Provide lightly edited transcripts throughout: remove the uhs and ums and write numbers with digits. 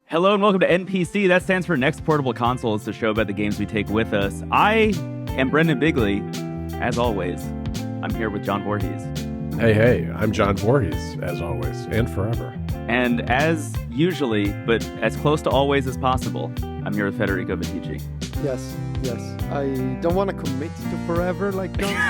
Hello and welcome to NPC. That stands for Next Portable Console. It's the show about the games we take with us. I am Brendon Bigley. As always, I'm here with John Voorhees. Hey, I'm John Voorhees, as always, and forever. And as usually, but as close to always as possible, I'm here with Federico Vitici. Yes. I don't want to commit to forever, like John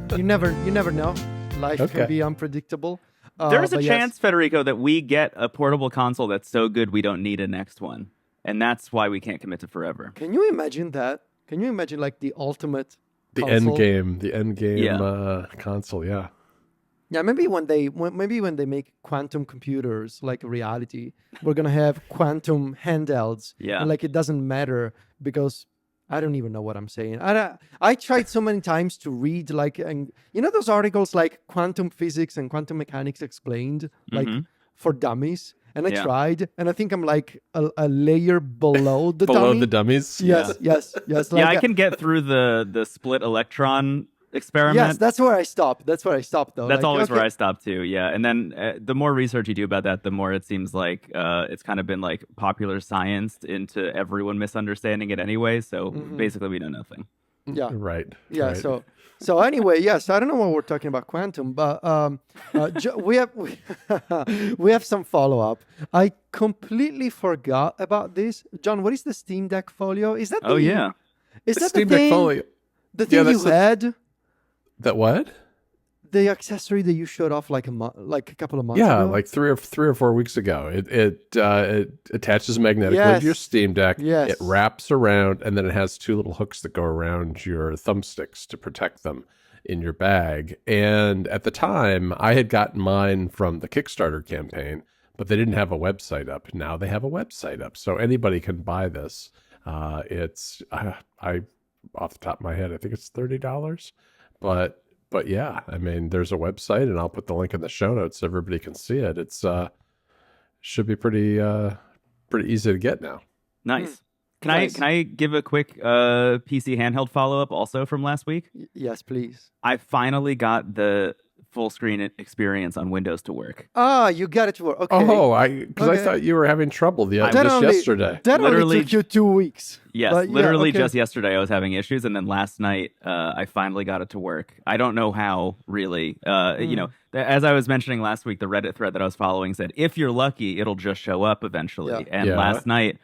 said. You never know. Life can be unpredictable. There's a chance, Federico, that we get a portable console that's so good we don't need a next one. And that's why we can't commit to forever. Can you imagine that? Can you imagine like the ultimate console? The end game console, yeah. Yeah, maybe when they make quantum computers like a reality, we're gonna have quantum handhelds. Yeah. And like it doesn't matter because I don't even know what I'm saying. I tried so many times to read and you know those articles like quantum physics and quantum mechanics explained like for dummies. And I tried, and I think I'm like a layer below the below the dummies. Yes. Like, I can get through the split electron experiment. Yes, that's where I stopped. Though. That's always where I stopped too. Yeah, and then the more research you do about that, the more it seems like it's kind of been like popular scienced into everyone misunderstanding it anyway. So basically, we know nothing. Yeah. Right. Yeah. Right. So anyway, yes, I don't know what we're talking about quantum, but we have some follow up. I completely forgot about this. John, what is the Steam Deck Folio? Is that? Is that Steam the Deck Folio? The thing you had? That what? The accessory that you showed off like a couple of months ago? Yeah, like three or 4 weeks ago. It attaches magnetically to your Steam Deck. Yes. It wraps around, and then it has two little hooks that go around your thumbsticks to protect them in your bag. And at the time, I had gotten mine from the Kickstarter campaign, but they didn't have a website up. Now they have a website up, so anybody can buy this. It's I off the top of my head, I think it's $30, But yeah, I mean, there's a website, and I'll put the link in the show notes so everybody can see it. It's should be pretty easy to get now. Nice. Can I give a quick PC handheld follow up also from last week? Yes, please. I finally got the full screen experience on Windows to work. Ah, you got it to work. Okay. Oh, I thought you were having trouble just yesterday. That only took you 2 weeks. Yes, but just yesterday I was having issues, and then last night I finally got it to work. I don't know how, really. You know, as I was mentioning last week, the Reddit thread that I was following said, if you're lucky, it'll just show up eventually. Yeah. And last night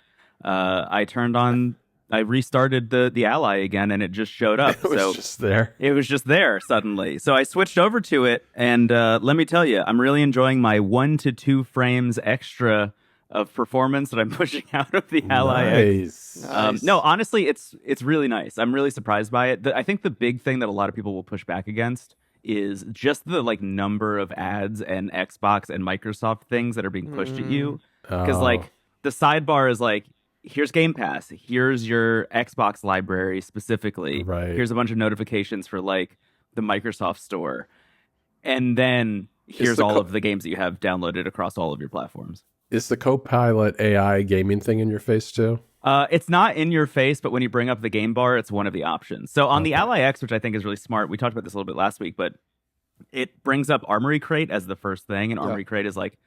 I restarted the Ally again, and it just showed up. It was just there. It was just there suddenly. So I switched over to it, and let me tell you, I'm really enjoying my 1 to 2 frames extra of performance that I'm pushing out of the Ally X. Nice. No, honestly, it's really nice. I'm really surprised by it. I think the big thing that a lot of people will push back against is just the like number of ads and Xbox and Microsoft things that are being pushed at you. Because like the sidebar is like, here's Game Pass. Here's your Xbox library specifically. Right. Here's a bunch of notifications for like the Microsoft store. And then here's all of the games that you have downloaded across all of your platforms. Is the Copilot AI gaming thing in your face too? It's not in your face, but when you bring up the game bar, it's one of the options. So on the Ally X, which I think is really smart, we talked about this a little bit last week, but it brings up Armory Crate as the first thing. And Armory Crate is like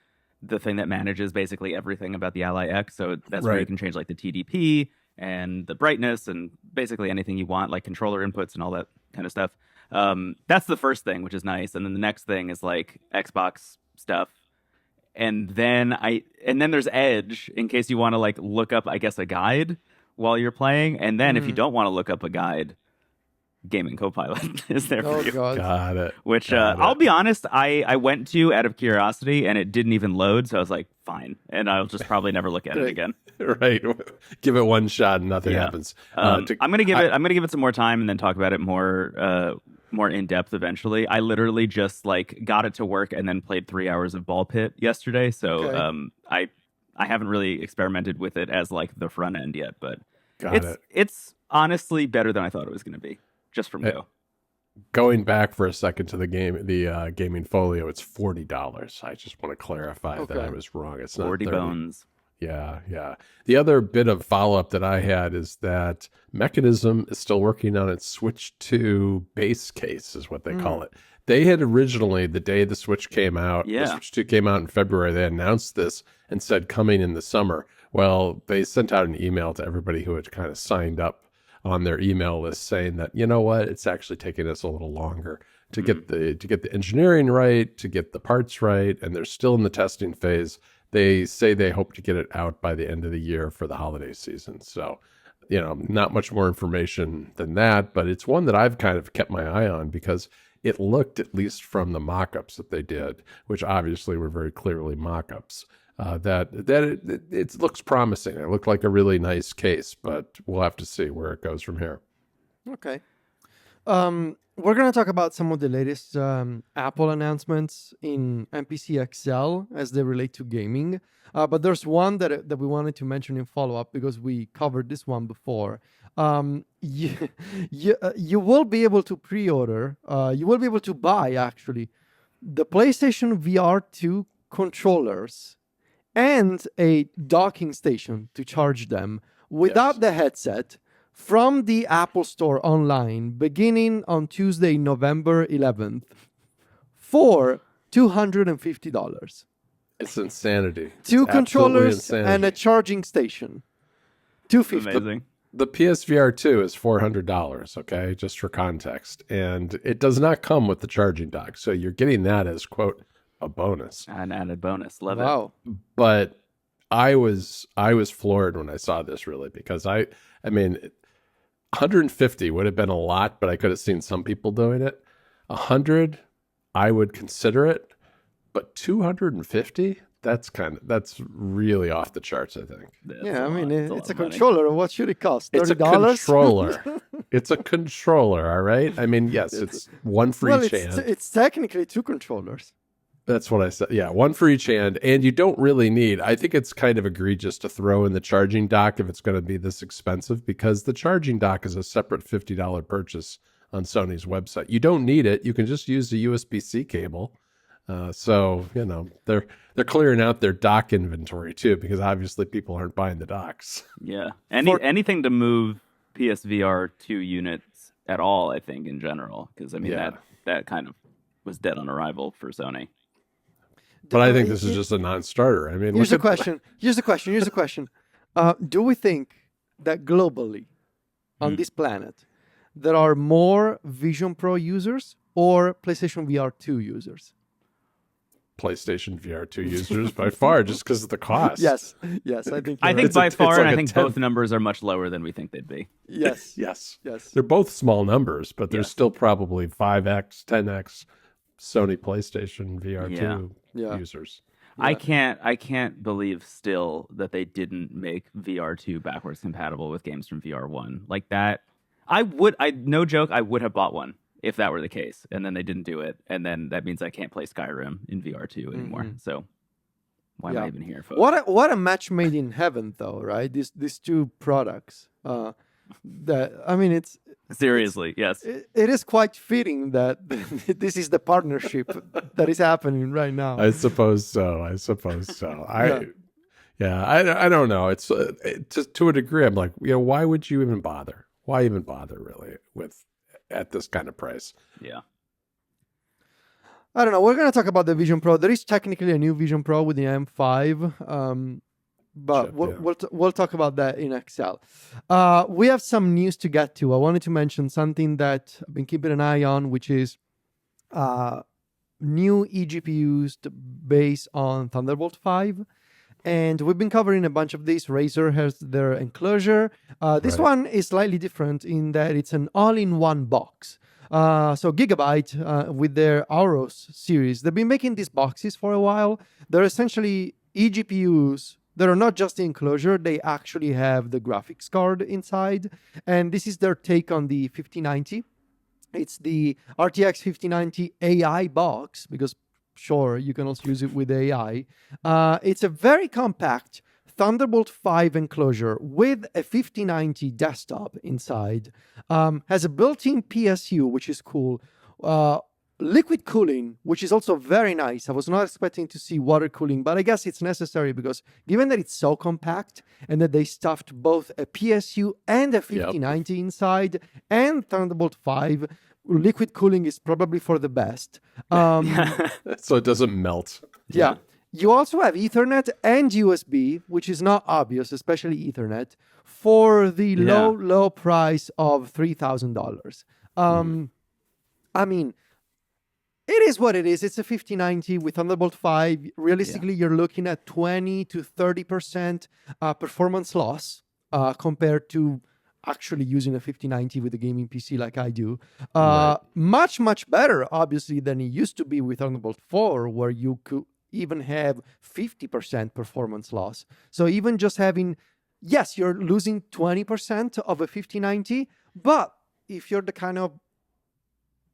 the thing that manages basically everything about the Ally X. So that's where you can change like the TDP and the brightness and basically anything you want, like controller inputs and all that kind of stuff. That's the first thing, which is nice. And then the next thing is like Xbox stuff. And then there's Edge in case you want to like look up, I guess, a guide while you're playing. And then if you don't want to look up a guide, Gaming Copilot is there for you. God. Got it. Which I'll be honest, I went to out of curiosity and it didn't even load, so I was like, fine, and I'll just probably never look at it again. Right, give it one shot and nothing happens. I'm gonna give it some more time and then talk about it more in depth eventually. I literally just like got it to work and then played 3 hours of Ball Pit yesterday, so I haven't really experimented with it as like the front end yet, but it's honestly better than I thought it was gonna be. Just from go. Going back for a second to the gaming folio, it's $40. I just want to clarify that I was wrong. It's not 40 bones. Yeah. The other bit of follow-up that I had is that Mechanism is still working on its Switch 2 base case, is what they call it. They had originally, the day the Switch came out, Yeah. the Switch 2 came out in February, they announced this and said coming in the summer. Well, they sent out an email to everybody who had kind of signed up on their email list saying that, you know what, it's actually taking us a little longer to get the engineering right, to get the parts right, and they're still in the testing phase. They say they hope to get it out by the end of the year for the holiday season. So, not much more information than that, but it's one that I've kind of kept my eye on because it looked, at least from the mock-ups that they did, which obviously were very clearly mock-ups, that it looks promising. It looked like a really nice case, but we'll have to see where it goes from here. Okay. We're going to talk about some of the latest Apple announcements in NPC XL as they relate to gaming. But there's one that we wanted to mention in follow-up because we covered this one before. You will be able to pre-order, you will be able to buy, actually, the PlayStation VR 2 controllers and a docking station to charge them without the headset from the Apple Store online beginning on Tuesday, November 11th for $250. It's insanity. Two It's controllers absolutely insanity. and a charging station. $250. Amazing. The PSVR 2 is $400, okay, just for context. And it does not come with the charging dock. So you're getting that as, quote, a bonus. An added bonus. Love it. Wow. But I was floored when I saw this, really, because I mean, 150 would have been a lot, but I could have seen some people doing it. 100, I would consider it, but 250, that's really off the charts, I think. Yeah, I mean, it's a money. controller. What should it cost? $30? It's a controller. It's a controller, all right? I mean, yes, it's one for Well, each hand. it's technically two controllers. That's what I said. Yeah, one for each hand. And you don't really need, I think it's kind of egregious to throw in the charging dock if it's going to be this expensive, because the charging dock is a separate $50 purchase on Sony's website. You don't need it. You can just use the USB-C cable. So, they're clearing out their dock inventory too, because obviously people aren't buying the docks. Yeah. Anything to move PSVR 2 units at all, I think, in general. Because, I mean, that kind of was dead on arrival for Sony. But I think this is just a non-starter. I mean, Here's the question. Do we think that globally on this planet there are more Vision Pro users or PlayStation VR 2 users? PlayStation VR 2 users by far, just because of the cost. Yes, I think. I think It's a- by it's far, like and I a think 10. both numbers are much lower than we think they'd be. yes. Yes. Yes. They're both small numbers, but there's Yes. still probably 5x, 10x Sony PlayStation VR 2 Yeah. users. I can't believe still that they didn't make VR 2 backwards compatible with games from VR 1 like that. No joke, I would have bought one if that were the case, and then they didn't do it, and then that means I can't play Skyrim in VR 2 anymore. So why am I even here, folks? What a match made in heaven, though, right? These two products. It's Seriously, yes. it is quite fitting that this is the partnership that is happening right now. I suppose so. I don't know. It's to a degree. I'm like, why would you even bother? Why even bother, really, at this kind of price? Yeah. I don't know. We're going to talk about the Vision Pro. There is technically a new Vision Pro with the M5, but we'll talk about that in XL. We have some news to get to. I wanted to mention something that I've been keeping an eye on, which is new eGPUs based on Thunderbolt 5. And we've been covering a bunch of these. Razer has their enclosure. This one is slightly different in that it's an all-in-one box. So Gigabyte, with their Auros series, they've been making these boxes for a while. They're essentially eGPUs that are not just the enclosure, they actually have the graphics card inside. And this is their take on the 5090. It's the RTX 5090 AI box, because sure, you can also use it with AI. It's a very compact Thunderbolt 5 enclosure with a 5090 desktop inside. Has a built-in PSU, which is cool. Liquid cooling, which is also very nice. I was not expecting to see water cooling, but I guess it's necessary because given that it's so compact and that they stuffed both a PSU and a 5090 inside and Thunderbolt 5, liquid cooling is probably for the best. So it doesn't melt. Yeah. You also have Ethernet and USB, which is not obvious, especially Ethernet, for the low price of $3,000. I mean, it is what it is. It's a 5090 with Thunderbolt 5. Realistically, you're looking at 20 to 30% performance loss compared to actually using a 5090 with a gaming PC like I do. Much, much better, obviously, than it used to be with Thunderbolt 4, where you could even have 50% performance loss. So even just having, yes, you're losing 20% of a 5090, but if you're the kind of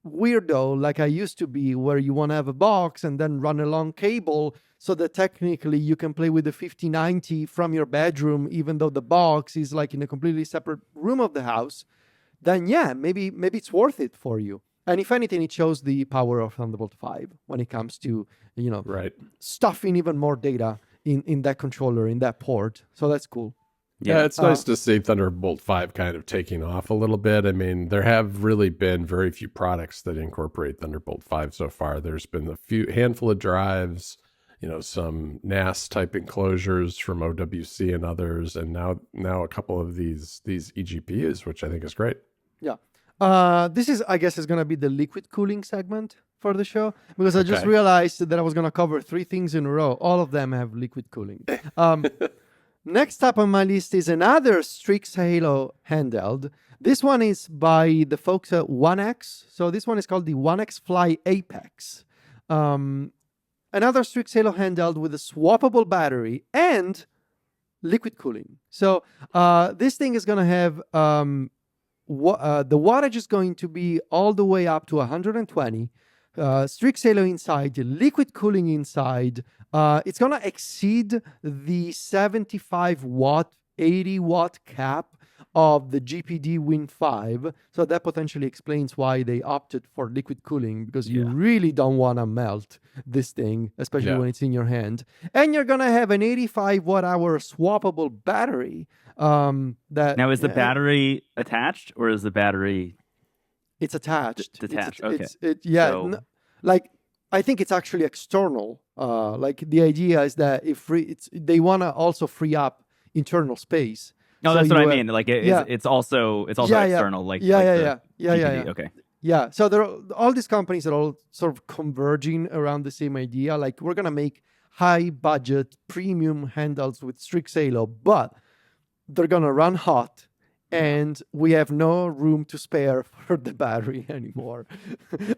weirdo like I used to be, where you want to have a box and then run a long cable so that technically you can play with the 5090 from your bedroom, even though the box is like in a completely separate room of the house, then yeah, maybe it's worth it for you. And if anything, it shows the power of Thunderbolt 5 when it comes to, stuffing even more data in that controller, in that port. So that's cool. Yeah, it's nice to see Thunderbolt 5 kind of taking off a little bit. I mean, there have really been very few products that incorporate Thunderbolt 5 so far. There's been a handful of drives, some NAS type enclosures from OWC and others, and now a couple of these eGPUs, which I think is great. Yeah. This is, I guess, is going to be the liquid cooling segment for the show, because I just realized that I was going to cover 3 things in a row. All of them have liquid cooling. Next up on my list is another Strix Halo handheld. This one is by the folks at 1X. So this one is called the 1X Fly Apex. Another Strix Halo handheld with a swappable battery and liquid cooling. So this thing is going to have the wattage is going to be all the way up to 120. Strix Halo inside, liquid cooling inside. It's going to exceed the 75 watt, 80 watt cap of the GPD Win 5. So that potentially explains why they opted for liquid cooling, because you really don't want to melt this thing, especially when it's in your hand. And you're going to have an 85 watt hour swappable battery. Now, is the battery attached, or is the battery... It's attached. Detached. Okay. I think it's actually external. The idea is that they want to also free up internal space. No, that's what I mean. It's also external. Okay. Yeah. So all these companies are all sort of converging around the same idea. Like, we're gonna make high budget premium handhelds with Strix Halo, but they're gonna run hot. And we have no room to spare for the battery anymore.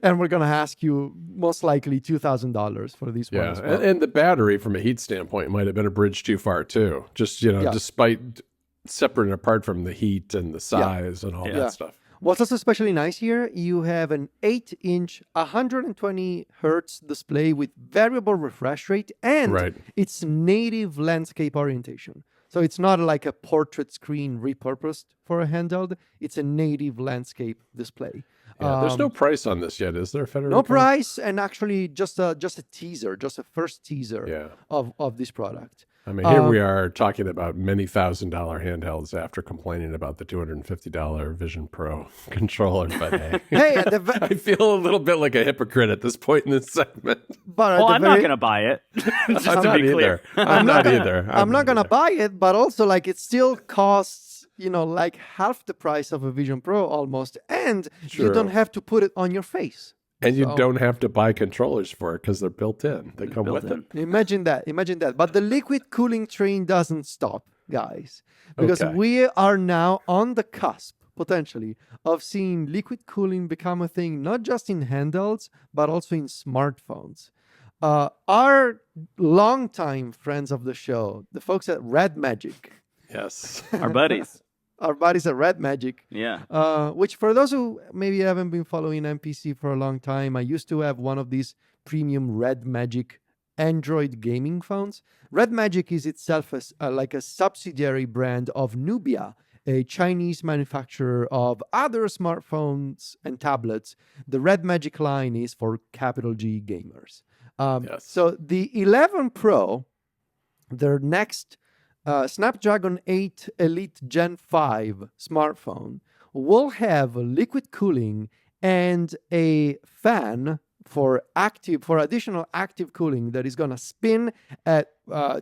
And we're going to ask you most likely $2,000 for these ones. Yeah, and the battery from a heat standpoint might have been a bridge too far too. Just, despite separate and apart from the heat and the size and all that stuff. What's also especially nice here, you have an 8-inch, 120 hertz display with variable refresh rate, and its native landscape orientation. So it's not like a portrait screen repurposed for a handheld. It's a native landscape display. Yeah, there's no price on this yet, is there, Federico? No price, and actually just a teaser, just a first teaser of this product. I mean, here we are talking about many $1,000 handhelds after complaining about the $250 Vision Pro controller. But hey, I feel a little bit like a hypocrite at this point in this segment. But I'm not going to buy it. Just to be clear. I'm not either. I'm not going to buy it, but also it still costs, half the price of a Vision Pro almost, and you don't have to put it on your face. And you don't have to buy controllers for it because they're built in. They come with it. Imagine that. But the liquid cooling train doesn't stop, guys. Because we are now on the cusp, potentially, of seeing liquid cooling become a thing, not just in handhelds, but also in smartphones. Our longtime friends of the show, the folks at Red Magic. Yes. Our buddies. Our buddies at Red Magic. Yeah. Which, for those who maybe haven't been following NPC for a long time, I used to have one of these premium Red Magic Android gaming phones. Red Magic is itself like a subsidiary brand of Nubia, a Chinese manufacturer of other smartphones and tablets. The Red Magic line is for capital G gamers. So the 11 Pro, their next Snapdragon 8 Elite Gen 5 smartphone, will have liquid cooling and a fan for additional active cooling that is going to spin at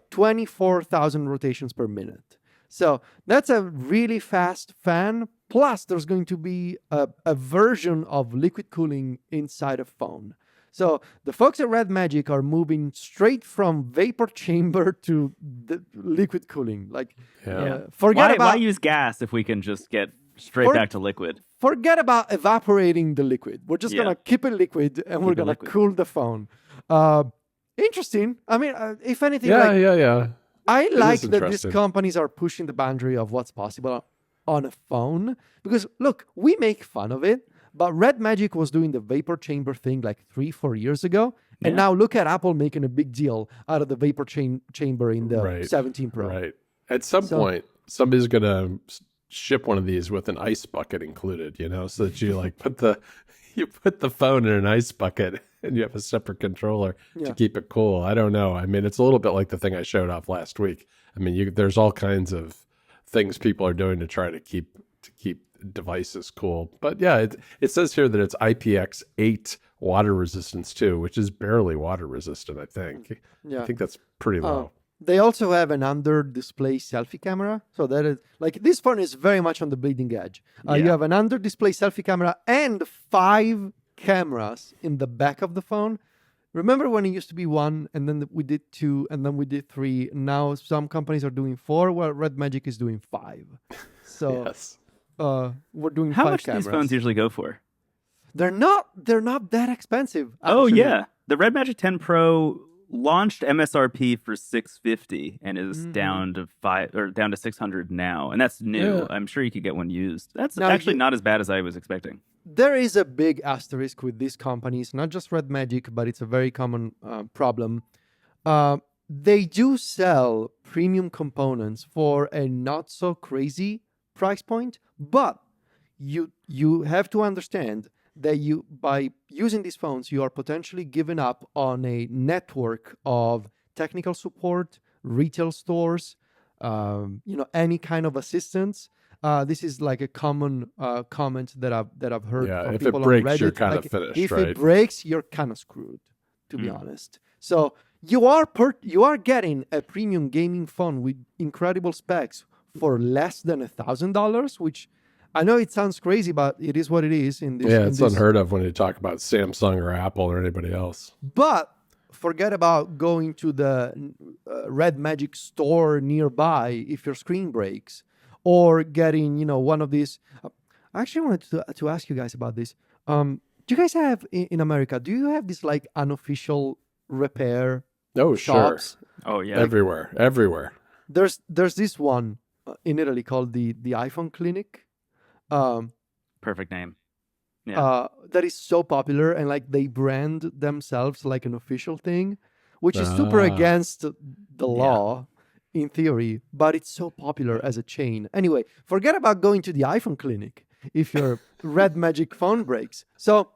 24,000 rotations per minute. So that's a really fast fan. Plus, there's going to be a version of liquid cooling inside a phone. So the folks at Red Magic are moving straight from vapor chamber to the liquid cooling. Like, why use gas if we can just get straight back to liquid? Forget about evaporating the liquid. We're just gonna keep it liquid, and we're gonna cool the phone. Interesting. I mean, if anything, I like that these companies are pushing the boundary of what's possible on a phone. Because look, we make fun of it, but Red Magic was doing the vapor chamber thing like 3-4 years ago, and now look at Apple making a big deal out of the vapor chamber in the 17 Pro. Right. At some point, somebody's gonna ship one of these with an ice bucket included, so that you like put the phone in an ice bucket and you have a separate controller to keep it cool. I don't know. I mean, it's a little bit like the thing I showed off last week. I mean, there's all kinds of things people are doing to try to keep devices cool. But yeah, it says here that it's IPX8 water resistance too, which is barely water resistant, I think. I think that's pretty low. They also have an under-display selfie camera. So that is, like, this phone is very much on the bleeding edge. You have an under-display selfie camera and 5 cameras in the back of the phone. Remember when it used to be 1, and then we did 2, and then we did 3. Now some companies are doing 4, while Red Magic is doing 5. So we're doing 5 cameras. How much do these phones usually go for? They're not that expensive. Actually. Oh, yeah. The Red Magic 10 Pro launched MSRP for $650 and is down to $600 now, and that's new. Yeah. I'm sure you could get one used. That's actually not as bad as I was expecting. There is a big asterisk with these companies, not just Red Magic, but it's a very common problem. They do sell premium components for a not so crazy price point, but you have to understand that by using these phones, you are potentially giving up on a network of technical support, retail stores, any kind of assistance. This is like a common comment that I've heard from people on Reddit. If it breaks, you're kind of finished, if right? it breaks, you're kind of screwed, to be honest. So you are getting a premium gaming phone with incredible specs for less than $1,000, which I know it sounds crazy, but it is what it is. It's unheard of when you talk about Samsung or Apple or anybody else. But forget about going to the Red Magic store nearby if your screen breaks, or getting one of these. I actually wanted to ask you guys about this. Do you guys have in America? Do you have this like unofficial repair shops? Sure. Oh yeah, everywhere. There's this one in Italy called the iPhone Clinic. Perfect name. Yeah. That is so popular, and like they brand themselves like an official thing, which is super against the law in theory, but it's so popular as a chain. Anyway, forget about going to the iPhone Clinic if your Red Magic phone breaks. So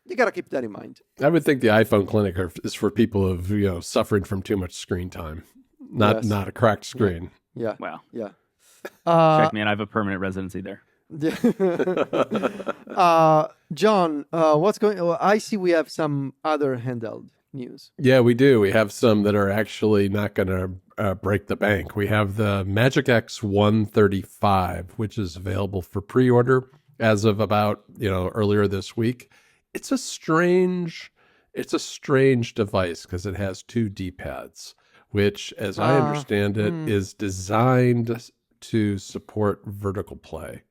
you got to keep that in mind. I would think the iPhone Clinic is for people who've suffering from too much screen time, not a cracked screen. Yeah. Wow. Yeah. Check me in. I have a permanent residency there. John, what's going on? I see we have some other handheld news. Yeah, we do. We have some that are actually not going to break the bank. We have the Magic X 135, which is available for pre-order as of about, earlier this week. It's a strange device because it has 2 D-pads, which, as I understand it, is designed to support vertical play.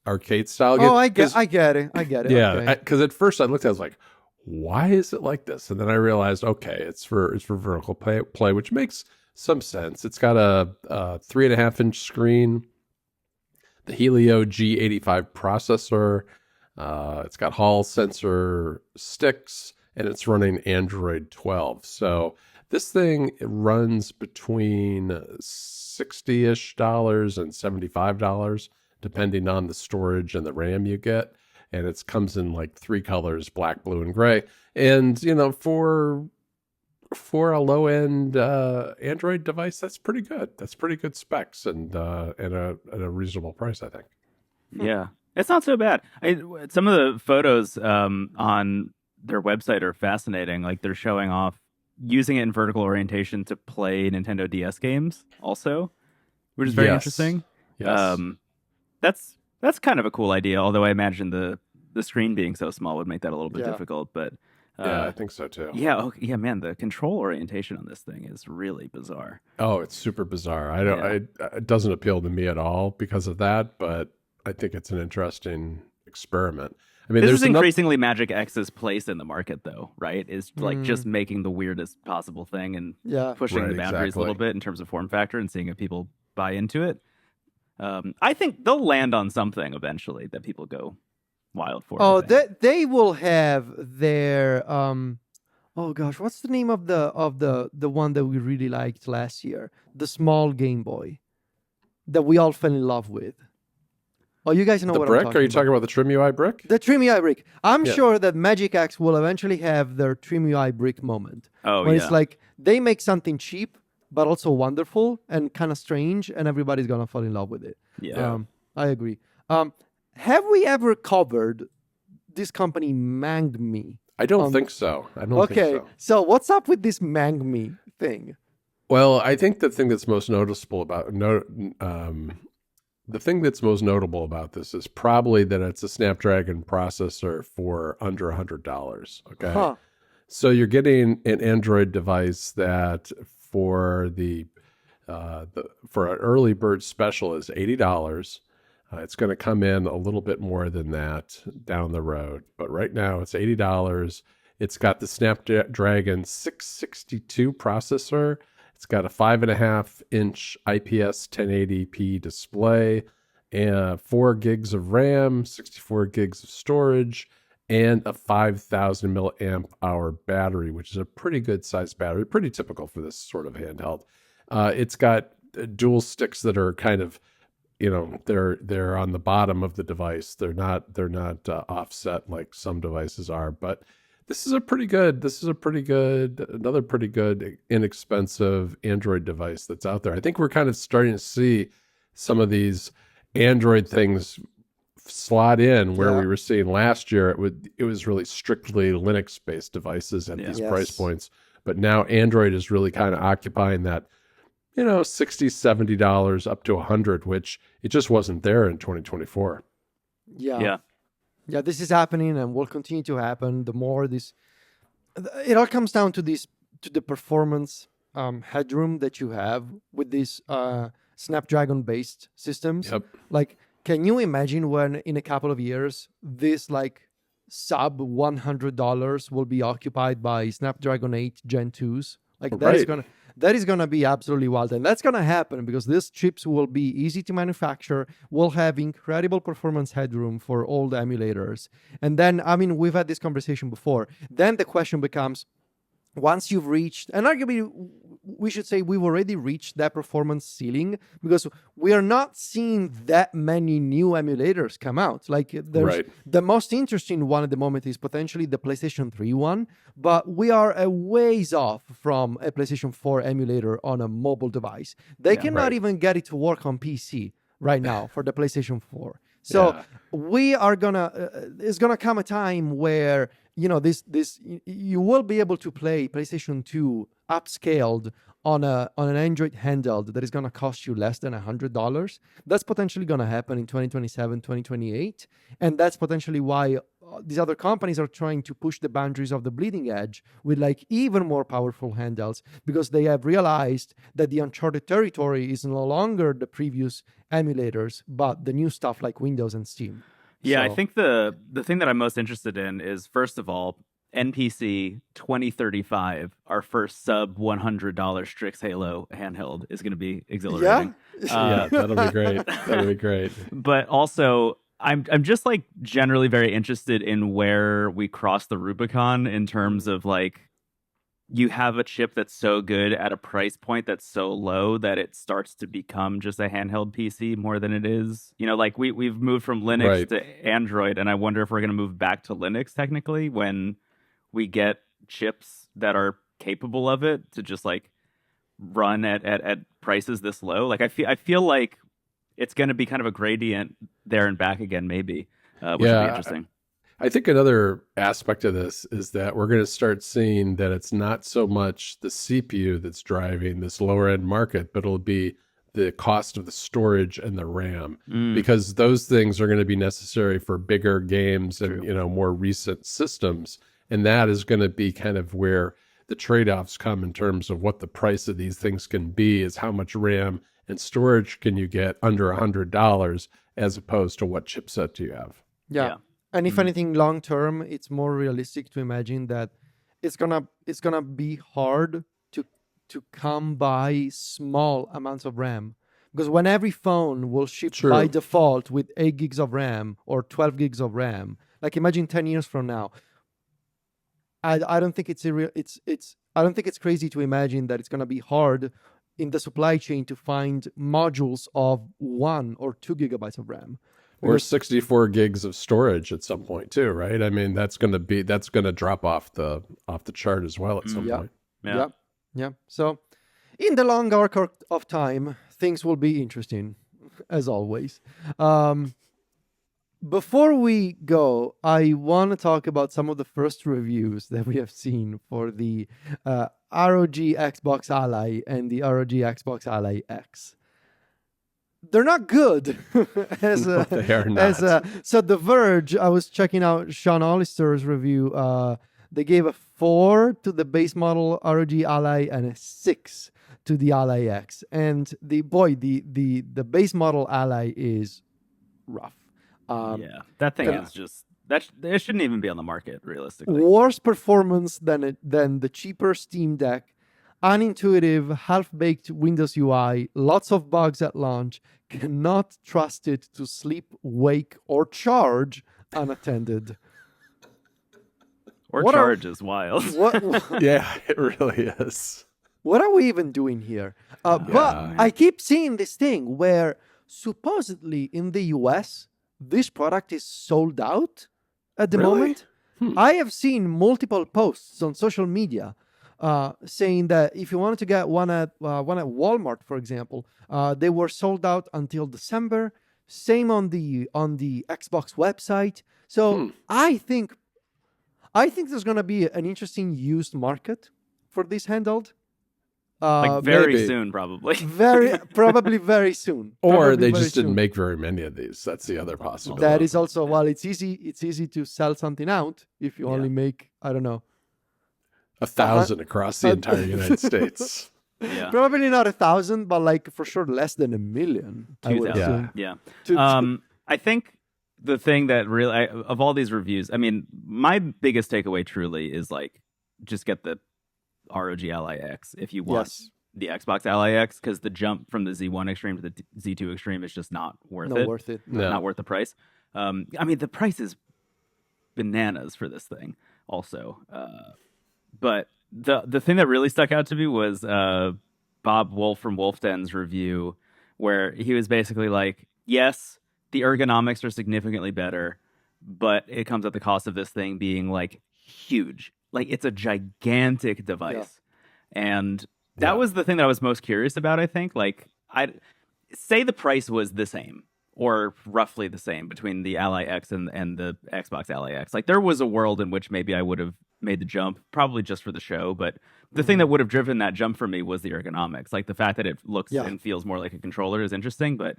Arcade style. Oh, I get it. Yeah, because at first I looked at it, I was like, why is it like this? And then I realized, okay, it's for vertical play, which makes some sense. It's got a 3.5-inch screen, the Helio G85 processor. It's got Hall sensor sticks, and it's running Android 12. So this thing runs between $60-ish and $75, depending on the storage and the RAM you get. And it comes in like 3 colors, black, blue, and gray. And, for a low-end Android device, that's pretty good. That's pretty good specs and at a reasonable price, I think. Yeah. It's not so bad. Some of the photos on their website are fascinating. Like they're showing off using it in vertical orientation to play Nintendo DS games also, which is very Yes. interesting. Yes. That's kind of a cool idea, although I imagine the screen being so small would make that a little bit difficult. But yeah, I think so too. yeah, man, the control orientation on this thing is really bizarre. Oh, it's super bizarre. It doesn't appeal to me at all because of that, but I think it's an interesting experiment. I mean, This there's is increasingly Magic X's place in the market, though, right? Is like just making the weirdest possible thing and pushing the boundaries a little bit in terms of form factor and seeing if people buy into it. I think they'll land on something eventually that people go wild for. Oh, they will have their oh gosh, what's the name of the one that we really liked last year? The small Game Boy that we all fell in love with. Oh, you guys know the what brick? I'm talking Are you about. talking about the Trim UI brick? The Trim UI brick. I'm sure that Magic X will eventually have their Trim UI brick moment. Oh, when yeah. it's like they make something cheap but also wonderful and kind of strange, and everybody's gonna fall in love with it. Yeah. I agree. Have we ever covered this company MangMe? I don't think so. I don't think so. So what's up with this MangMe thing? Well, I think the thing that's most noticeable about the thing that's most notable about this is probably that it's a Snapdragon processor for under $100. Okay, Huh. so you're getting an Android device that for for an early bird special is $80. It's going to come in a little bit more than that down the road, but right now it's $80. It's got the Snapdragon 662 processor. It's got a 5.5-inch IPS 1080p display, and 4 gigs of RAM, 64 gigs of storage, and a 5,000 milliamp hour battery, which is a pretty good sized battery, pretty typical for this sort of handheld. It's got dual sticks that are kind of, they're on the bottom of the device. They're not offset like some devices are, but another pretty good inexpensive Android device that's out there. I think we're kind of starting to see some of these Android things slot in where we were seeing last year. It was really strictly Linux based devices at these price points, but now Android is really kind of occupying that, $60, $70 up to $100, which it just wasn't there in 2024. Yeah, this is happening and will continue to happen. The more it all comes down to the performance headroom that you have with these Snapdragon-based systems. Yep. Like, can you imagine when in a couple of years this like sub $100 will be occupied by Snapdragon 8 Gen 2s? Like that is gonna be absolutely wild, and that's gonna happen because these chips will be easy to manufacture, will have incredible performance headroom for old emulators, and then we've had this conversation before. Then the question becomes, once you've reached, and arguably we should say we've already reached that performance ceiling because we are not seeing that many new emulators come out. Like the most interesting one at the moment is potentially the PlayStation 3 one, but we are a ways off from a PlayStation 4 emulator on a mobile device. They cannot even get it to work on PC right now for the PlayStation 4. So we are it's gonna come a time where you will be able to play PlayStation 2 upscaled on an Android handheld that is gonna cost you less than $100. That's potentially gonna happen in 2027, 2028, and that's potentially why these other companies are trying to push the boundaries of the bleeding edge with like even more powerful handhelds, because they have realized that the uncharted territory is no longer the previous emulators, but the new stuff like Windows and Steam. Yeah, So- I think the thing that I'm most interested in is, first of all, NPC 2035, our first sub $100 Strix Halo handheld, is going to be exhilarating. Yeah, that'll be great. That'll be great. But also, I'm just like generally very interested in where we cross the Rubicon in terms of like, you have a chip that's so good at a price point that's so low that it starts to become just a handheld PC more than it is. Like we've moved from Linux to Android, and I wonder if we're going to move back to Linux technically when we get chips that are capable of it to just like run at prices this low. Like I feel like it's going to be kind of a gradient there and back again, maybe, which would be interesting. I think another aspect of this is that we're going to start seeing that it's not so much the CPU that's driving this lower end market, but it'll be the cost of the storage and the RAM, because those things are going to be necessary for bigger games and more recent systems, and that is going to be kind of where the trade-offs come in terms of what the price of these things can be, is how much RAM and storage can you get under $100 as opposed to what chipset do you have. Yeah. And if anything, long term, it's more realistic to imagine that it's gonna be hard to come by small amounts of RAM, because when every phone will ship by default with 8 gigs of RAM or 12 gigs of RAM, like imagine 10 years from now, I don't think it's I don't think it's crazy to imagine that it's gonna be hard in the supply chain to find modules of 1 or 2 gigabytes of RAM. Or 64 gigs of storage at some point too, right? I mean, that's going to drop off the chart as well at some point. Yeah. So, in the long arc of time, things will be interesting, as always. Before we go, I want to talk about some of the first reviews that we have seen for the ROG Xbox Ally and the ROG Xbox Ally X. They're not good. They are not. So The Verge, I was checking out Sean Hollister's review. They gave a 4 to the base model ROG Ally and a 6 to the Ally X. And the base model Ally is rough. That thing is just it shouldn't even be on the market realistically. Worse performance than the cheaper Steam Deck. Unintuitive, half-baked Windows UI, lots of bugs at launch, cannot trust it to sleep, wake, or charge unattended. Or charge is wild. Yeah, it really is. What are we even doing here? But I keep seeing this thing where supposedly in the US, this product is sold out at the moment. I have seen multiple posts on social media saying that if you wanted to get one at Walmart, for example, they were sold out until December. Same on the Xbox website. So I think there's going to be an interesting used market for this handheld. Very soon, probably. Probably very soon. Or they just didn't make very many of these. That's the other possibility. That is also, it's easy to sell something out if you only make, I don't know, 1,000 across the entire United States. Yeah. Probably not 1,000, but like for sure less than 1 million. 2,000. Yeah. I think the thing that really, of all these reviews, I mean, my biggest takeaway truly is like, just get the ROG Ally X if you want the Xbox Ally X, because the jump from the Z1 Extreme to the Z2 Extreme is just not worth it. Not worth the price. I mean, the price is bananas for this thing also. But the thing that really stuck out to me was Bob Wolf from Wolf Den's review, where he was basically like, yes, the ergonomics are significantly better, but it comes at the cost of this thing being like huge. Like, it's a gigantic device. And that was the thing that I was most curious about, I think. Like, I'd say the price was the same or roughly the same between the Ally X and the Xbox Ally X. Like, there was a world in which maybe I would have made the jump, probably just for the show. But the thing that would have driven that jump for me was the ergonomics. Like, the fact that it looks and feels more like a controller is interesting. But,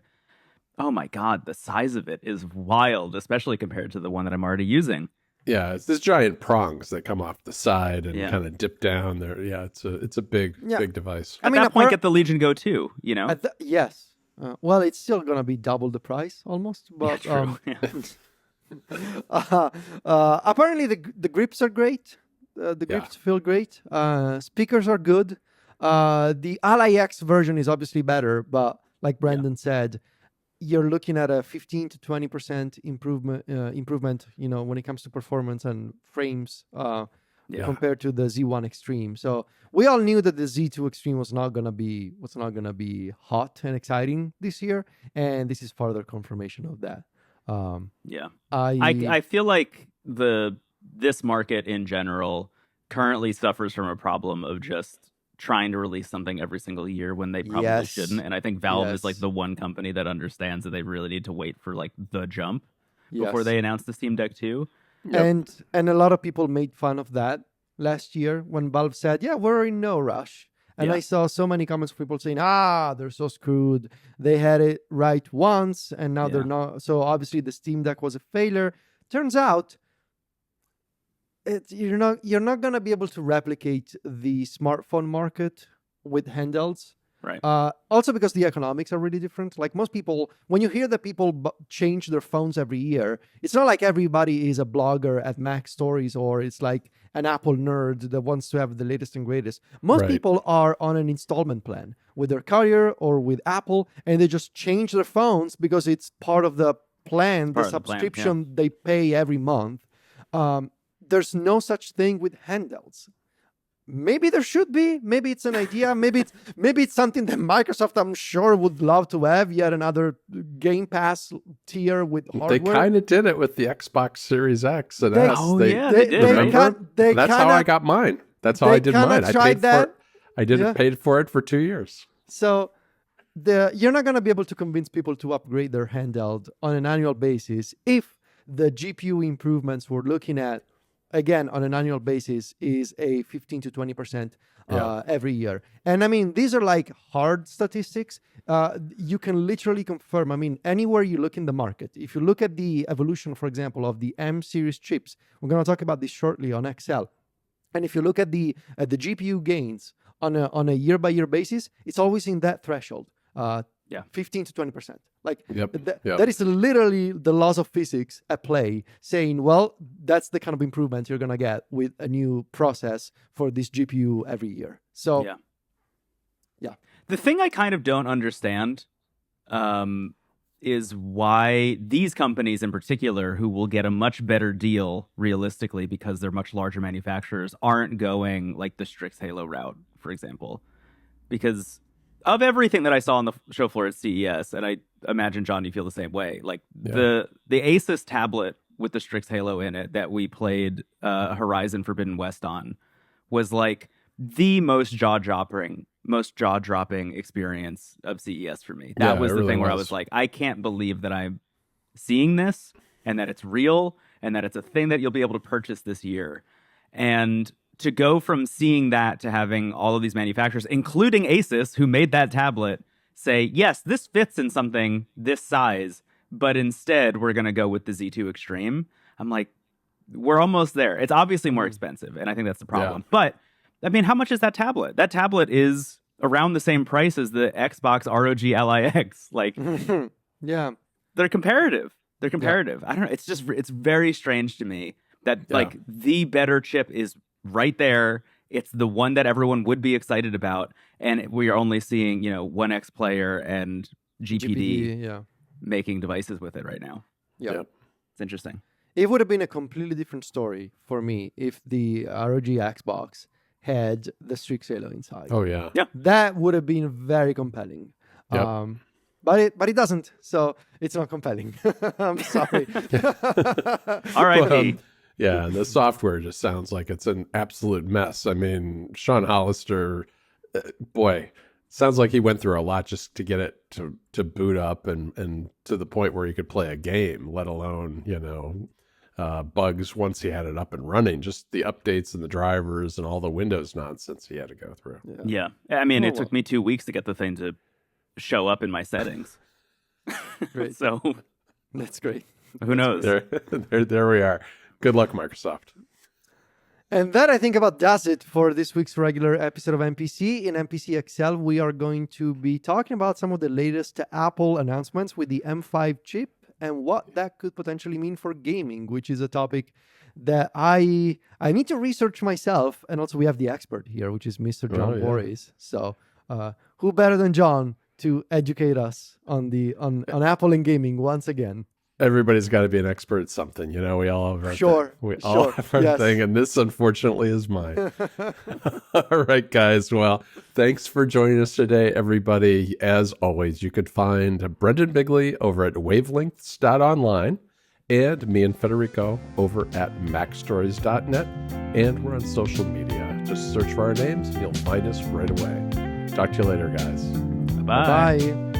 oh my God, the size of it is wild, especially compared to the one that I'm already using. Yeah, it's these giant prongs that come off the side and kind of dip down there. Yeah, it's a big device. At that point, get the Legion Go 2, you know? Yes. Well, it's still going to be double the price almost. But apparently the grips are great. The grips feel great. Speakers are good. The Ally X version is obviously better, but like Brendon said, you're looking at a 15 to 20% improvement, you know, when it comes to performance and frames compared to the Z1 Extreme. So we all knew that the Z2 Extreme was not gonna be hot and exciting this year, and this is further confirmation of that. I feel like this market in general currently suffers from a problem of just trying to release something every single year when they probably Yes. shouldn't. And I think Valve is like Yes. the one company that understands that they really need to wait for like the jump before Yes. they announce the Steam Deck 2. And a lot of people made fun of that last year when Valve said, "Yeah, we're in no rush." And Yeah. I saw so many comments of people saying, they're so screwed. They had it right once, and now they're Yeah. not. So obviously the Steam Deck was a failure. Turns out, you're not gonna be able to replicate the smartphone market with handhelds. Right. Also because the economics are really different. Like most people, when you hear that people change their phones every year, it's not like everybody is a blogger at Mac Stories or it's like an Apple nerd that wants to have the latest and greatest. Most Right. people are on an installment plan with their carrier or with Apple, and they just change their phones because it's part of the plan, Part the of the plan, yeah. subscription they pay every month. There's no such thing with handhelds. Maybe there should be. Maybe it's an idea. Maybe it's something that Microsoft, I'm sure, would love to have. Yet another Game Pass tier with hardware. They kind of did it with the Xbox Series X and They- S. Oh, They- yeah, they did, right? remember? They That's how I got mine. That's how they I did kinda mine. I tried paid that. for it. I did Yeah. it, paid for it for 2 years. So you're not going to be able to convince people to upgrade their handheld on an annual basis if the GPU improvements we're looking at, again, on an annual basis, is a 15 to 20% every year. And I mean, these are like hard statistics. You can literally confirm, I mean, anywhere you look in the market, if you look at the evolution, for example, of the M series chips, we're going to talk about this shortly on XL. And if you look at the GPU gains on a year-by-year basis, it's always in that threshold, 15 to 20%. Like Yep. that is literally the laws of physics at play, saying, well, that's the kind of improvement you're gonna get with a new process for this GPU every year. So yeah. The thing I kind of don't understand is why these companies in particular, who will get a much better deal realistically because they're much larger manufacturers, aren't going like the Strix Halo route, for example. Because of everything that I saw on the show floor at CES, and I imagine, John, you feel the same way, like the Asus tablet with the Strix Halo in it that we played Horizon Forbidden West on was like the most jaw-dropping experience of CES for me. That was it the really thing where I was. was like, I can't believe that I'm seeing this and that it's real and that it's a thing that you'll be able to purchase this year. And to go from seeing that to having all of these manufacturers, including Asus, who made that tablet, say, yes, this fits in something this size, but instead we're going to go with the Z2 Extreme. I'm like, we're almost there. It's obviously more expensive, and I think that's the problem. Yeah. But, I mean, how much is that tablet? That tablet is around the same price as the Xbox ROG Ally X. Like, Yeah. they're comparative. I don't know. It's just, it's very strange to me that, like, the better chip is right there. It's the one that everyone would be excited about. And we are only seeing, 1X Player and GPD making devices with it right now. Yeah. Yep. It's interesting. It would have been a completely different story for me if the ROG Xbox had the Strix Halo inside. Oh, yeah. That would have been very compelling. Yep. But it doesn't, so it's not compelling. I'm sorry. R.I.P. Yeah, the software just sounds like it's an absolute mess. I mean, Sean Hollister, boy, sounds like he went through a lot just to get it to boot up and to the point where he could play a game, let alone, bugs once he had it up and running. Just the updates and the drivers and all the Windows nonsense he had to go through. Yeah. I mean, it well. took me 2 weeks to get the thing to show up in my settings. Great. So That's great. who knows? There we are. Good luck, Microsoft. And that, I think, about does it for this week's regular episode of NPC. In NPC XL, we are going to be talking about some of the latest Apple announcements with the M5 chip and what that could potentially mean for gaming, which is a topic that I need to research myself. And also we have the expert here, which is Mr. John Boris. So who better than John to educate us on Apple and gaming once again? Everybody's got to be an expert at something. We all have our thing. We all have our thing, and this, unfortunately, is mine. All right, guys. Well, thanks for joining us today, everybody. As always, you could find Brendon Bigley over at wavelengths.online and me and Federico over at macstories.net, and we're on social media. Just search for our names and you'll find us right away. Talk to you later, guys. Bye. Bye.